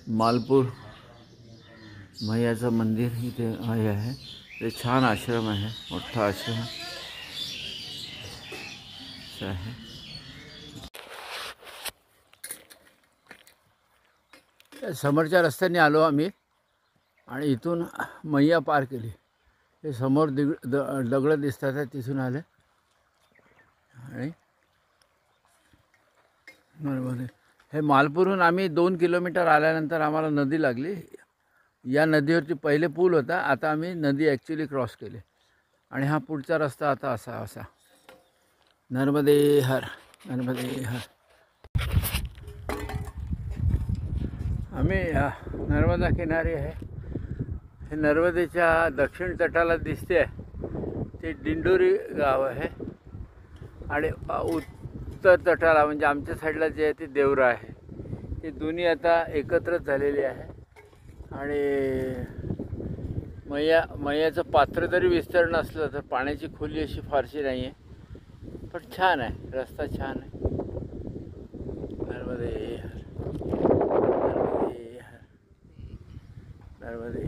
मालपूर मैयाचं मंदिर इथे आहे. ते छान आश्रम आहे, मोठा आश्रम आहे. समोरच्या रस्त्याने आलो आम्ही आणि इथून मैया पार केली. हे समोर दगड दिसतात आहे, तिथून आले आणि बरोबर हे मालपूरहून आम्ही 2 किलोमीटर आल्यानंतर आम्हाला नदी लागली. या नदीवरती पहिले पूल होता, आता आम्ही नदी ॲक्च्युली क्रॉस केली आणि हा पुढचा रस्ता आता असा नर्मदे हर नर्मदे हर. आम्ही नर्मदा किनारी आहे. हे नर्मदेच्या दक्षिण तटाला दिसते ते दिंडोरी गाव आहे आणि उत्तर तटाला म्हणजे आमच्या साईडला जे आहे ते देवरा आहे. हे दोन्ही आता एकत्रच झालेली आहे आणि मैयाचं पात्र जरी विस्तीर्ण असलं तर पाण्याची खोली अशी फारशी नाही आहे, पण छान आहे, रस्ता छान आहे. नर्मदे नर्मदे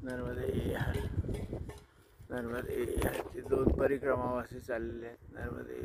नर्मदे नर्मदे. ते 2 परिक्रमावासी चाललेले आहेत. नर्मदे.